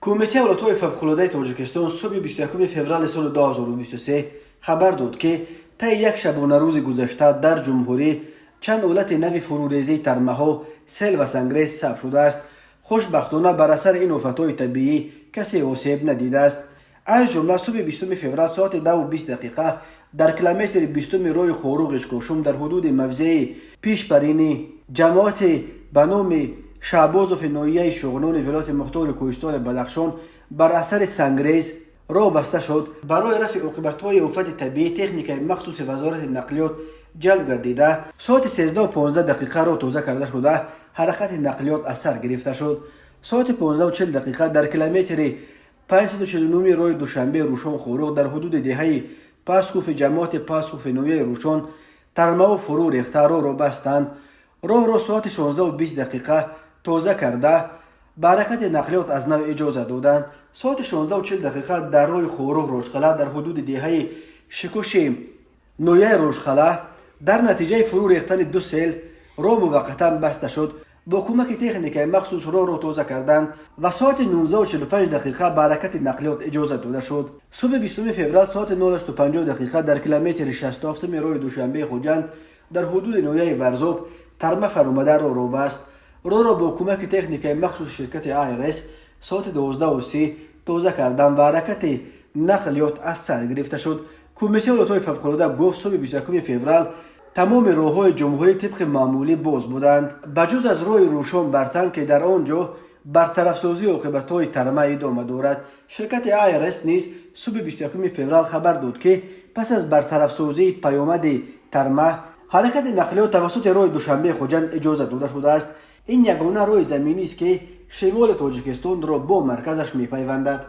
کمیته ولایت‌های فوق‌العاده تاجیکستان صبح 21 فوریه سال 2023 خبر داد که طی یک شبانه روز گذشته در جمهوری چند حالت نوی فروریزی ترمه‌ها، سیل و سنگریز ثبت شده است. خوشبختانه بر اثر این آفت‌های طبیعی کسی آسیب ندیده است. از جمله صبح 20 فوریه ساعت 2:20 در کیلومتر 20 راه خوروغ اشکاشم در حدود موضع پیشپرینی جماعت به نام شعبازوف ناحیه شغنان ولایت مختار کوهستان بدخشان بر اثر سنگریز راه بسته شد. برای رفع عاقبت‌های آفت طبیعی تکنیک مخصوص وزارت نقلیات جلب گردیده ساعت 13:15 راه تازه کرده شده حرکت نقلیات از سر گرفته شد. ساعت 15:40 در کیلومتر 549 راه دوشنبه روشن خوروغ در حدود دهه پاسکوف جماعت پاسکوف ناحیه روشن ترمه و فرو ریخته راه را بستند. راه را ساعت 16:20 تازه کرده به حرکت نقلیات از نو اجازه دادند. ساعت 16:40 در راه خوروغ روشخلا در حدود دهه شکوش ناحیه روشخلا در نتیجه فرو ریختن دو سیل راه موقتا بسته شد. با کمک تکنیک مخصوص راه را تازه کردند و ساعت 19:45 به حرکت نقلیات اجازه داده شد. صبح 20 فوریه ساعت 9:50 در کیلومتر 67 راه دوشنبه خوجند در حدود ناحیه ورزوب ترمه فرآمده را بست. راه را با کمک تکنیک مخصوص شرکت آیرس ساعت 12:30 تازه کردند و حرکت نقلیات از سر گرفته شد. کمیته ولایت‌های فوق‌العاده گفت صبح 21 فوریه تمام راه‌های جمهوری طبق معمولی باز بودند بجز از راه روشن برتن که در آنجا برطرف‌سازی عاقبت‌های ترمه ادامه دارد. شرکت آیرس نیز صبح 21 فوریه خبر داد که پس از برطرف‌سازی پیامد ترمه حرکت نقلیات توسط راه دوشنبه خوجند اجازه داده شده است. این یگانه راه زمینی است که شمال تاجیکستان را با مرکزش می‌پیوندد.